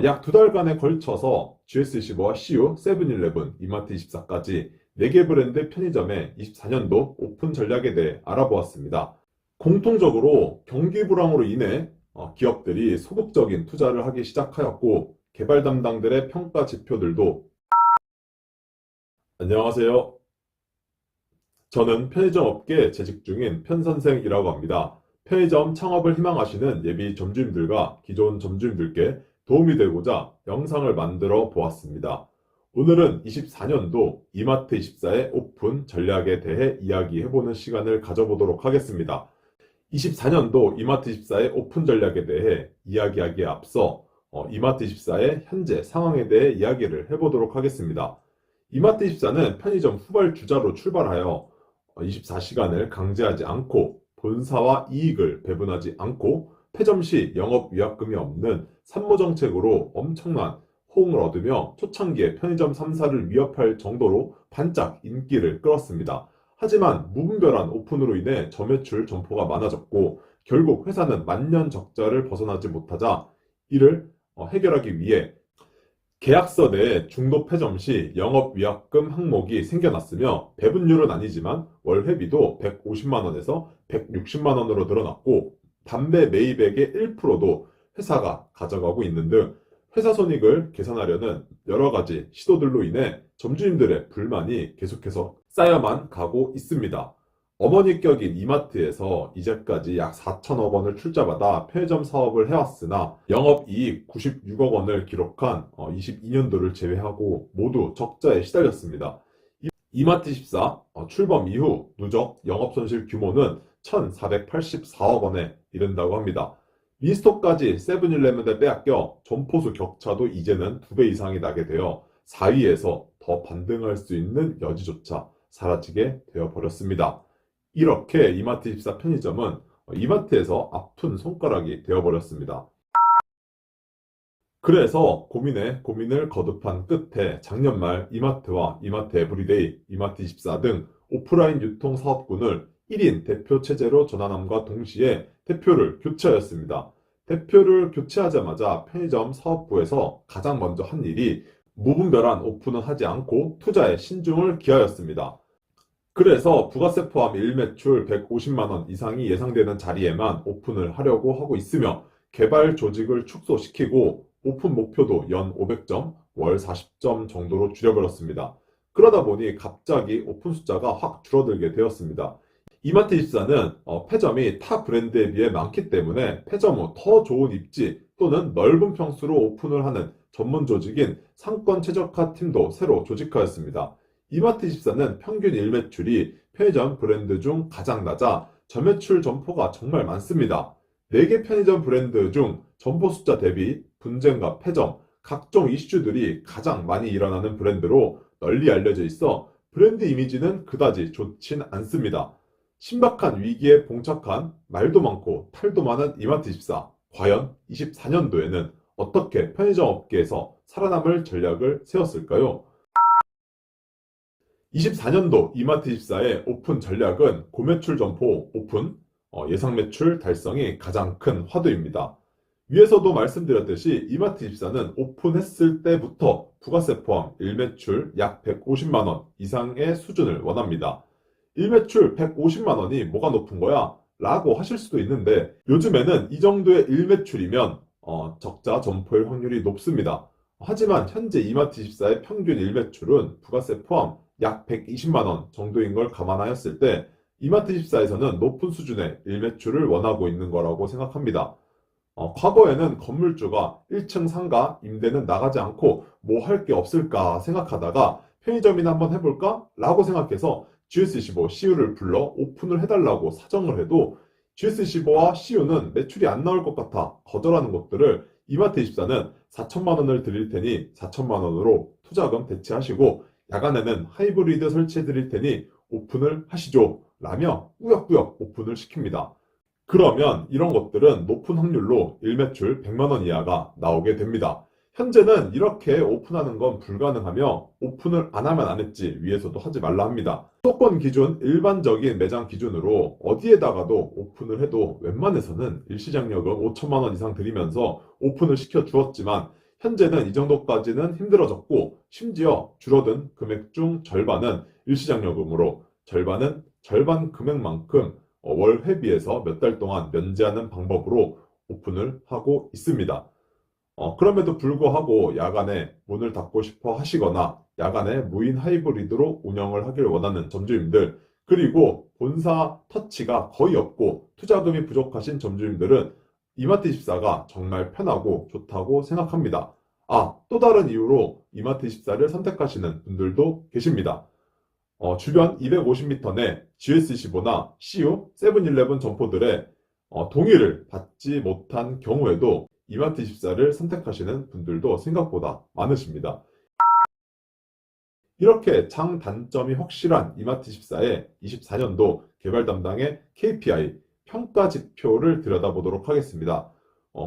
약 2달간에 걸쳐서 GS25와 CU, 세븐일레븐, 이마트24까지 4개 브랜드 편의점의 24년도 오픈 전략에 대해 알아보았습니다. 공통적으로 경기 불황으로 인해 기업들이 소극적인 투자를 하기 시작하였고, 개발 담당들의 평가 지표들도. 안녕하세요. 저는 편의점 업계에 재직 중인 편선생이라고 합니다. 편의점 창업을 희망하시는 예비 점주님들과 기존 점주님들께 도움이 되고자 영상을 만들어 보았습니다. 오늘은 24년도 이마트24의 오픈 전략에 대해 이야기해보는 시간을 가져보도록 하겠습니다. 24년도 이마트24의 오픈 전략에 대해 이야기하기에 앞서 이마트24의 현재 상황에 대해 이야기를 해보도록 하겠습니다. 이마트24는 편의점 후발주자로 출발하여 24시간을 강제하지 않고 본사와 이익을 배분하지 않고 폐점 시 영업위약금이 없는 산모정책으로 엄청난 호응을 얻으며 초창기에 편의점 3사를 위협할 정도로 반짝 인기를 끌었습니다. 하지만 무분별한 오픈으로 인해 저매출 점포가 많아졌고, 결국 회사는 만년 적자를 벗어나지 못하자 이를 해결하기 위해 계약서 내에 중도 폐점 시 영업위약금 항목이 생겨났으며, 배분율은 아니지만 월 회비도 150만원에서 160만원으로 늘어났고, 담배 매입액의 1%도 회사가 가져가고 있는 등 회사 손익을 계산하려는 여러 가지 시도들로 인해 점주님들의 불만이 계속해서 쌓여만 가고 있습니다. 어머니격인 이마트에서 이제까지 약 4천억 원을 출자받아 편의점 사업을 해왔으나 영업이익 96억 원을 기록한 22년도를 제외하고 모두 적자에 시달렸습니다. 이마트24 출범 이후 누적 영업손실 규모는 1,484억 원에 이른다고 합니다. 미스토까지 세븐일레븐에 빼앗겨 점포수 격차도 이제는 2배 이상이 나게 되어 4위에서 더 반등할 수 있는 여지조차 사라지게 되어버렸습니다. 이렇게 이마트24 편의점은 이마트에서 아픈 손가락이 되어버렸습니다. 그래서 고민을 거듭한 끝에 작년 말 이마트와 이마트 에브리데이, 이마트24 등 오프라인 유통 사업군을 1인 대표 체제로 전환함과 동시에 대표를 교체하였습니다. 대표를 교체하자마자 편의점 사업부에서 가장 먼저 한 일이 무분별한 오픈은 하지 않고 투자에 신중을 기하였습니다. 그래서 부가세 포함 일매출 150만원 이상이 예상되는 자리에만 오픈을 하려고 하고 있으며, 개발 조직을 축소시키고 오픈 목표도 연 500점, 월 40점 정도로 줄여버렸습니다. 그러다 보니 갑자기 오픈 숫자가 확 줄어들게 되었습니다. 이마트24는 폐점이 타 브랜드에 비해 많기 때문에 폐점 후 더 좋은 입지 또는 넓은 평수로 오픈을 하는 전문 조직인 상권 최적화 팀도 새로 조직하였습니다. 이마트24는 평균 일매출이 편의점 브랜드 중 가장 낮아 저매출 점포가 정말 많습니다. 4개 편의점 브랜드 중 점포 숫자 대비 분쟁과 폐점, 각종 이슈들이 가장 많이 일어나는 브랜드로 널리 알려져 있어 브랜드 이미지는 그다지 좋진 않습니다. 신박한 위기에 봉착한 말도 많고 탈도 많은 이마트24, 과연 24년도에는 어떻게 편의점 업계에서 살아남을 전략을 세웠을까요? 24년도 이마트24의 오픈 전략은 고매출 점포 오픈, 예상 매출 달성이 가장 큰 화두입니다. 위에서도 말씀드렸듯이 이마트24는 오픈했을 때부터 부가세 포함 일매출 약 150만원 이상의 수준을 원합니다. 일매출 150만원이 뭐가 높은 거야? 라고 하실 수도 있는데, 요즘에는 이 정도의 일매출이면 적자 점포일 확률이 높습니다. 하지만 현재 이마트24의 평균 일매출은 부가세 포함 약 120만원 정도인 걸 감안하였을 때 이마트24에서는 높은 수준의 일매출을 원하고 있는 거라고 생각합니다. 과거에는 건물주가 1층 상가 임대는 나가지 않고 뭐 할 게 없을까 생각하다가 편의점이나 한번 해볼까? 라고 생각해서 GS25, CU를 불러 오픈을 해달라고 사정을 해도 GS25와 CU는 매출이 안 나올 것 같아 거절하는 것들을 이마트24는 4천만 원을 드릴 테니 4천만 원으로 투자금 대체하시고 야간에는 하이브리드 설치해 드릴 테니 오픈을 하시죠 라며 꾸역꾸역 오픈을 시킵니다. 그러면 이런 것들은 높은 확률로 일매출 100만원 이하가 나오게 됩니다. 현재는 이렇게 오픈하는 건 불가능하며 오픈을 안 하면 안 했지 위에서도 하지 말라 합니다. 수도권 기준 일반적인 매장 기준으로 어디에다가도 오픈을 해도 웬만해서는 일시장려금 5천만 원 이상 들이면서 오픈을 시켜 주었지만, 현재는 이 정도까지는 힘들어졌고 심지어 줄어든 금액 중 절반은 일시장려금으로 절반은 절반 금액만큼 월 회비에서 몇 달 동안 면제하는 방법으로 오픈을 하고 있습니다. 그럼에도 불구하고 야간에 문을 닫고 싶어 하시거나 야간에 무인 하이브리드로 운영을 하길 원하는 점주님들, 그리고 본사 터치가 거의 없고 투자금이 부족하신 점주님들은 이마트24가 정말 편하고 좋다고 생각합니다. 또 다른 이유로 이마트24를 선택하시는 분들도 계십니다. 주변 250m 내 GS25나 CU, 세븐일레븐 점포들의 동의를 받지 못한 경우에도 이마트24를 선택하시는 분들도 생각보다 많으십니다. 이렇게 장단점이 확실한 이마트24의 24년도 개발 담당의 KPI, 평가 지표를 들여다보도록 하겠습니다.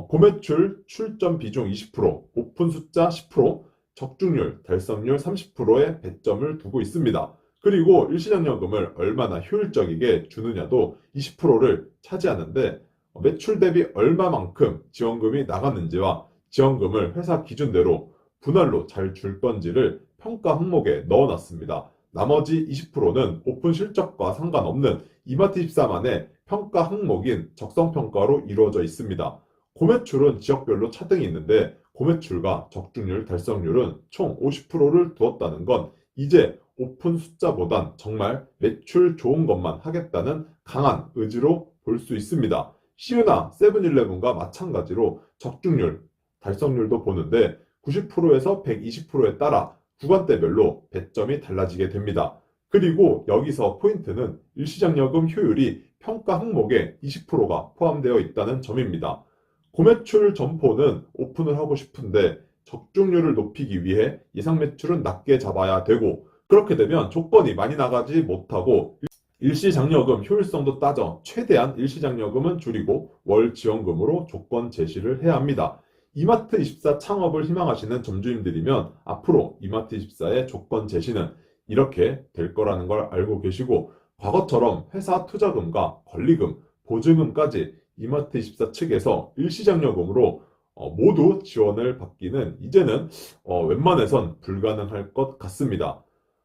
고매출, 출점 비중 20%, 오픈 숫자 10%, 적중률, 달성률 30%의 배점을 두고 있습니다. 그리고 일시장려금을 얼마나 효율적이게 주느냐도 20%를 차지하는데, 매출 대비 얼마만큼 지원금이 나갔는지와 지원금을 회사 기준대로 분할로 잘 줄 건지를 평가 항목에 넣어놨습니다. 나머지 20%는 오픈 실적과 상관없는 이마트24만의 평가 항목인 적성평가로 이루어져 있습니다. 고매출은 지역별로 차등이 있는데 고매출과 적중률, 달성률은 총 50%를 두었다는 건 이제 오픈 숫자보단 정말 매출 좋은 것만 하겠다는 강한 의지로 볼 수 있습니다. CU나 세븐일레븐과 마찬가지로 적중률, 달성률도 보는데 90%에서 120%에 따라 구간대별로 배점이 달라지게 됩니다. 그리고 여기서 포인트는 일시장려금 효율이 평가 항목에 20%가 포함되어 있다는 점입니다. 고매출 점포는 오픈을 하고 싶은데 적중률을 높이기 위해 예상 매출은 낮게 잡아야 되고, 그렇게 되면 조건이 많이 나가지 못하고 일시장려금 효율성도 따져 최대한 일시장려금은 줄이고 월 지원금으로 조건 제시를 해야 합니다. 이마트24 창업을 희망하시는 점주님들이면 앞으로 이마트24의 조건 제시는 이렇게 될 거라는 걸 알고 계시고, 과거처럼 회사 투자금과 권리금, 보증금까지 이마트24 측에서 일시장려금으로 모두 지원을 받기는 이제는 웬만해선 불가능할 것 같습니다.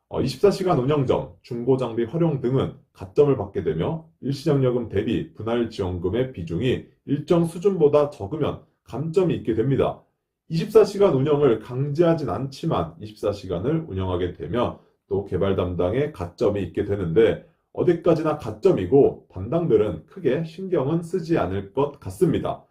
24시간 운영점, 중고장비 활용 등은 가점을 받게 되며 일시장려금 대비 분할 지원금의 비중이 일정 수준보다 적으면 감점이 있게 됩니다. 24시간 운영을 강제하진 않지만 24시간을 운영하게 되면 또 개발 담당에 가점이 있게 되는데 어디까지나 가점이고 담당들은 크게 신경은 쓰지 않을 것 같습니다.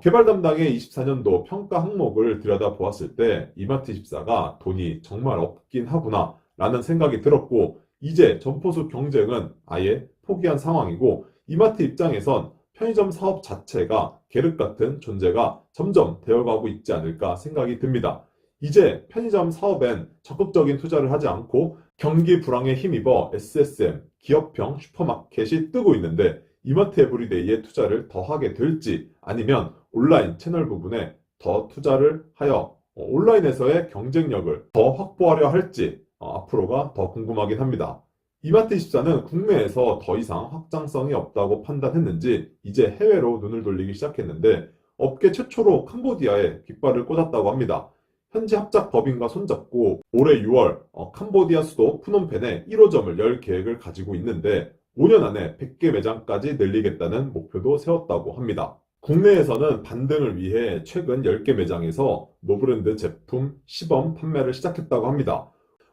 개발 담당의 24년도 평가 항목을 들여다보았을 때 이마트24가 돈이 정말 없긴 하구나 라는 생각이 들었고, 이제 점포수 경쟁은 아예 포기한 상황이고 이마트 입장에선 편의점 사업 자체가 계륵 같은 존재가 점점 되어가고 있지 않을까 생각이 듭니다. 이제 편의점 사업엔 적극적인 투자를 하지 않고 경기 불황에 힘입어 SSM, 기업형 슈퍼마켓이 뜨고 있는데 이마트 에브리데이에 투자를 더 하게 될지, 아니면 온라인 채널 부분에 더 투자를 하여 온라인에서의 경쟁력을 더 확보하려 할지 앞으로가 더 궁금하긴 합니다. 이마트24는 국내에서 더 이상 확장성이 없다고 판단했는지 이제 해외로 눈을 돌리기 시작했는데 업계 최초로 캄보디아에 깃발을 꽂았다고 합니다. 현지 합작 법인과 손잡고 올해 6월 캄보디아 수도 푸놈펜에 1호점을 열 계획을 가지고 있는데 5년 안에 100개 매장까지 늘리겠다는 목표도 세웠다고 합니다. 국내에서는 반등을 위해 최근 10개 매장에서 노브랜드 제품 시범 판매를 시작했다고 합니다.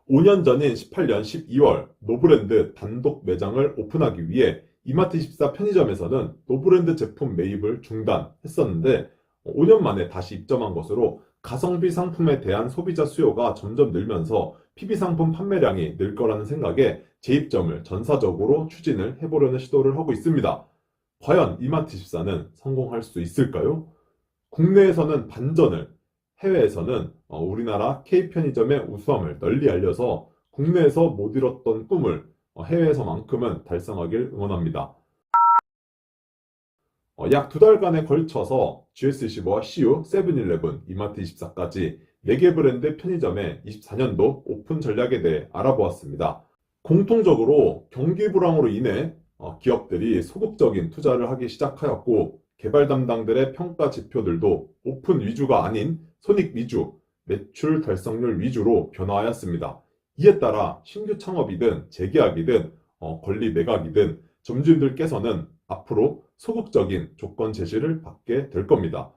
5년 전인 18년 12월 노브랜드 단독 매장을 오픈하기 위해 이마트24 편의점에서는 노브랜드 제품 매입을 중단했었는데 5년 만에 다시 입점한 것으로 가성비 상품에 대한 소비자 수요가 점점 늘면서 PB 상품 판매량이 늘 거라는 생각에 재입점을 전사적으로 추진을 해보려는 시도를 하고 있습니다. 과연 이마트24는 성공할 수 있을까요? 국내에서는 반전을, 해외에서는 우리나라 K편의점의 우수함을 널리 알려서 국내에서 못 이뤘던 꿈을 해외에서만큼은 달성하길 응원합니다. 약 2달간에 걸쳐서 GS25와 CU, 세븐일레븐, 이마트24까지 4개 브랜드 편의점의 24년도 오픈 전략에 대해 알아보았습니다. 공통적으로 경기 불황으로 인해 기업들이 소극적인 투자를 하기 시작하였고 개발 담당들의 평가 지표들도 오픈 위주가 아닌 손익 위주, 매출 달성률 위주로 변화하였습니다. 이에 따라 신규 창업이든 재계약이든 권리 매각이든 점주님들께서는 앞으로 소극적인 조건 제시를 받게 될 겁니다.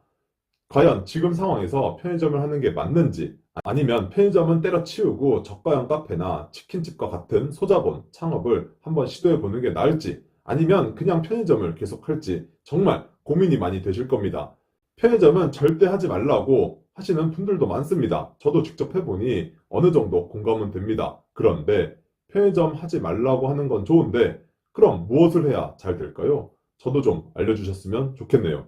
과연 지금 상황에서 편의점을 하는 게 맞는지, 아니면 편의점은 때려치우고 저가형 카페나 치킨집과 같은 소자본 창업을 한번 시도해 보는 게 나을지, 아니면 그냥 편의점을 계속할지 정말 고민이 많이 되실 겁니다. 편의점은 절대 하지 말라고 하시는 분들도 많습니다. 저도 직접 해보니 어느 정도 공감은 됩니다. 그런데 편의점 하지 말라고 하는 건 좋은데 그럼 무엇을 해야 잘 될까요? 저도 좀 알려주셨으면 좋겠네요.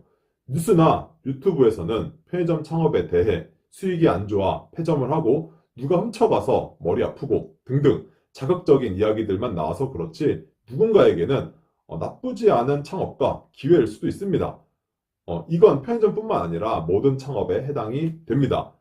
뉴스나 유튜브에서는 편의점 창업에 대해 수익이 안 좋아 폐점을 하고 누가 훔쳐가서 머리 아프고 등등 자극적인 이야기들만 나와서 그렇지, 누군가에게는 나쁘지 않은 창업과 기회일 수도 있습니다. 이건 편의점뿐만 아니라 모든 창업에 해당이 됩니다.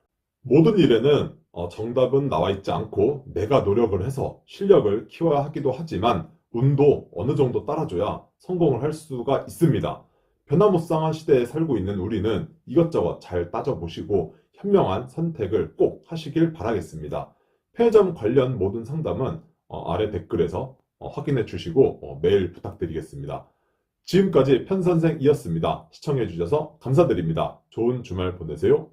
모든 일에는 정답은 나와 있지 않고 내가 노력을 해서 실력을 키워야 하기도 하지만 운도 어느 정도 따라줘야 성공을 할 수가 있습니다. 변화무쌍한 시대에 살고 있는 우리는 이것저것 잘 따져보시고 현명한 선택을 꼭 하시길 바라겠습니다. 편의점 관련 모든 상담은 아래 댓글에서 확인해 주시고 메일 부탁드리겠습니다. 지금까지 편선생이었습니다. 시청해 주셔서 감사드립니다. 좋은 주말 보내세요.